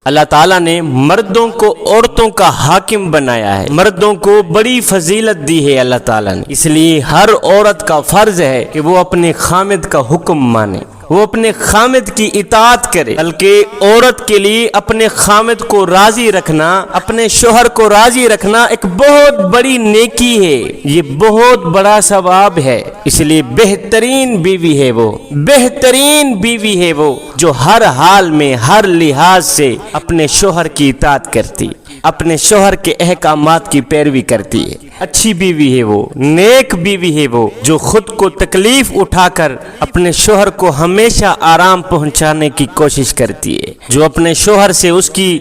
اللہ تعالیٰ نے مردوں کو عورتوں کا حاکم بنایا ہے، مردوں کو بڑی فضیلت دی ہے اللہ تعالیٰ نے، اس لیے ہر عورت کا فرض ہے کہ وہ اپنے خامد کا حکم مانے، وہ اپنے خامد کی اطاعت کرے، بلکہ عورت کے لیے اپنے خامد کو راضی رکھنا، اپنے شوہر کو راضی رکھنا ایک بہت بڑی نیکی ہے، یہ بہت بڑا ثواب ہے۔ اس لیے بہترین بیوی ہے وہ، بہترین بیوی ہے وہ جو ہر حال میں ہر لحاظ سے اپنے شوہر کی اطاعت کرتی، اپنے شوہر کے احکامات کی پیروی کرتی ہے۔ اچھی بیوی ہے وہ، نیک بیوی ہے وہ جو خود کو تکلیف اٹھا کر اپنے شوہر کو ہمیشہ آرام پہنچانے کی کوشش کرتی ہے، جو اپنے شوہر سے اس کی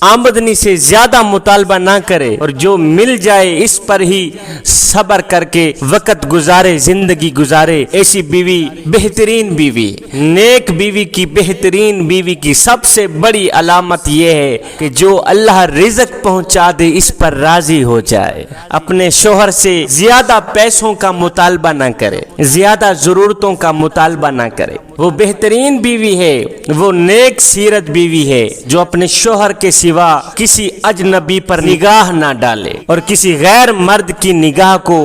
آمدنی سے زیادہ مطالبہ نہ کرے اور جو مل جائے اس پر ہی صبر کر کے وقت گزارے، زندگی گزارے، ایسی بیوی بہترین بیوی۔ نیک بیوی کی، بہترین بیوی کی سب سے بڑی علامت یہ ہے کہ جو اللہ رزق پہنچا دے اس پر راضی ہو جائے، اپنے شوہر سے زیادہ پیسوں کا مطالبہ نہ کرے، زیادہ ضرورتوں کا مطالبہ نہ کرے، وہ بہترین بیوی ہے، وہ نیک سیرت بیوی ہے جو اپنے شوہر کے سوا کسی اجنبی پر نگاہ نہ ڈالے اور کسی غیر مرد کی نگاہ کو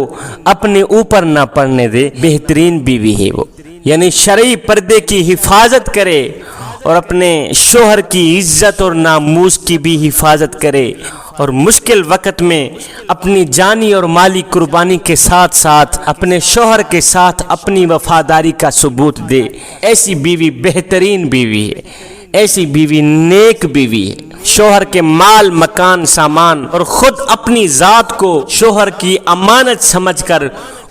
اپنے اوپر نہ پڑنے دے، بہترین بیوی ہے وہ، یعنی شرعی پردے کی حفاظت کرے اور اپنے شوہر کی عزت اور ناموس کی بھی حفاظت کرے اور مشکل وقت میں اپنی جانی اور مالی قربانی کے ساتھ ساتھ اپنے شوہر کے ساتھ اپنی وفاداری کا ثبوت دے۔ ایسی بیوی بہترین بیوی ہے، ایسی بیوی نیک بیوی ہے، شوہر کے مال مکان سامان اور خود اپنی ذات کو شوہر کی امانت سمجھ کر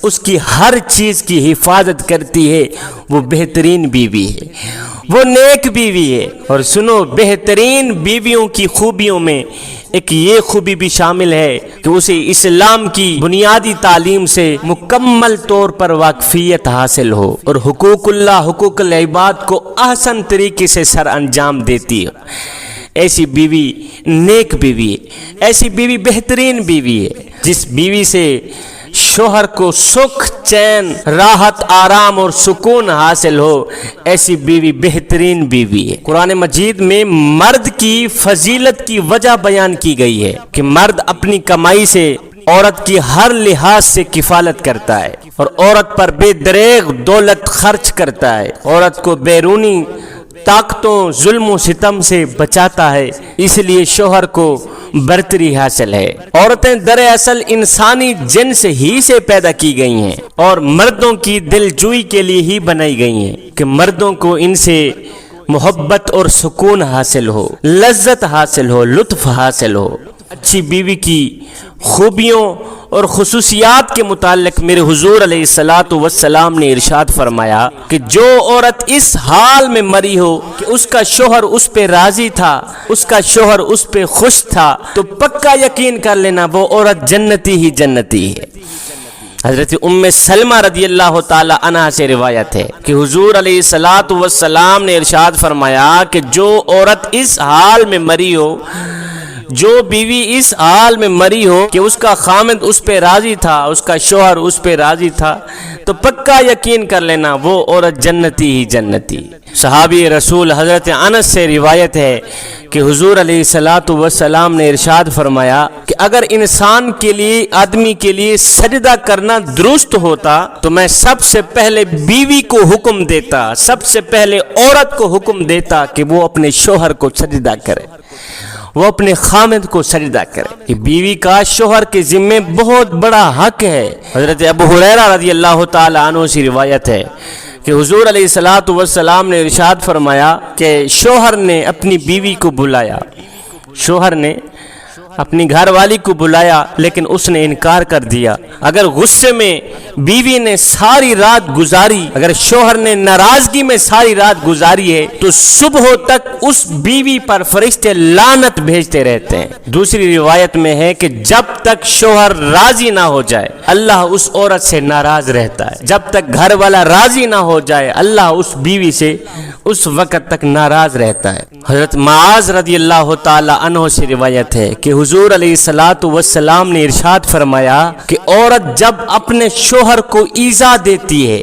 اس کی ہر چیز کی حفاظت کرتی ہے، وہ بہترین بیوی ہے، وہ نیک بیوی ہے۔ اور سنو، بہترین بیویوں کی خوبیوں میں ایک یہ خوبی بھی شامل ہے کہ اسے اسلام کی بنیادی تعلیم سے مکمل طور پر واقفیت حاصل ہو اور حقوق اللہ، حقوق العباد کو احسن طریقے سے سر انجام دیتی ہے۔ ایسی بیوی نیک بیوی ہے، ایسی بیوی بہترین بیوی ہے، جس بیوی سے شوہر کو سکھ، چین، راحت، آرام اور سکون حاصل ہو، ایسی بیوی بہترین بیوی ہے۔ قرآن مجید میں مرد کی فضیلت کی وجہ بیان کی گئی ہے کہ مرد اپنی کمائی سے عورت کی ہر لحاظ سے کفالت کرتا ہے اور عورت پر بے دریغ دولت خرچ کرتا ہے، عورت کو بیرونی طاقتوں، ظلم و ستم سے بچاتا ہے، اس لیے شوہر کو برتری حاصل ہے۔ عورتیں دراصل انسانی جنس ہی سے پیدا کی گئی ہیں اور مردوں کی دل جوئی کے لیے ہی بنائی گئی ہیں کہ مردوں کو ان سے محبت اور سکون حاصل ہو، لذت حاصل ہو، لطف حاصل ہو۔ اچھی بیوی کی خوبیوں اور خصوصیات کے متعلق میرے حضور علیہ الصلاۃ والسلام نے ارشاد فرمایا کہ جو عورت اس حال میں مری ہو کہ اس کا شوہر اس پہ راضی تھا، اس کا شوہر اس پہ خوش تھا، تو پکا یقین کر لینا وہ عورت جنتی ہی جنتی ہے۔ حضرت ام سلمہ رضی اللہ تعالی عنہا سے روایت ہے کہ حضور علیہ الصلاۃ والسلام نے ارشاد فرمایا کہ جو عورت اس حال میں مری ہو، جو بیوی اس حال میں مری ہو کہ اس کا خامد اس پہ راضی تھا، اس کا شوہر اس پہ راضی تھا، تو پکا یقین کر لینا وہ عورت جنتی ہی جنتی۔ صحابی رسول حضرت انس سے روایت ہے کہ حضور علیہ الصلاۃ والسلام نے ارشاد فرمایا کہ اگر انسان کے لیے، آدمی کے لیے سجدہ کرنا درست ہوتا تو میں سب سے پہلے بیوی کو حکم دیتا، سب سے پہلے عورت کو حکم دیتا کہ وہ اپنے شوہر کو سجدہ کرے، وہ اپنے خامد کو سجدہ کرے۔ کہ بیوی کا شوہر کے ذمے بہت بڑا حق ہے۔ حضرت ابو ہریرہ رضی اللہ تعالی عنہ سے روایت ہے کہ حضور علیہ الصلاۃ والسلام نے ارشاد فرمایا کہ شوہر نے اپنی بیوی کو بلایا، شوہر نے اپنی گھر والی کو بلایا لیکن اس نے انکار کر دیا۔ اگر غصے میں بیوی نے ساری رات گزاری، اگر شوہر نے ناراضگی میں ساری رات گزاری ہے تو صبح تک اس بیوی پر فرشتے لعنت بھیجتے رہتے ہیں۔ دوسری روایت میں ہے کہ جب تک شوہر راضی نہ ہو جائے اللہ اس عورت سے ناراض رہتا ہے، جب تک گھر والا راضی نہ ہو جائے اللہ اس بیوی سے اس وقت تک ناراض رہتا ہے۔ حضرت معاذ رضی اللہ تعالی عنہ سے روایت ہے کہ حضور علیہ الصلاۃ والسلام نے ارشاد فرمایا کہ عورت جب اپنے شوہر کو ایذا دیتی ہے،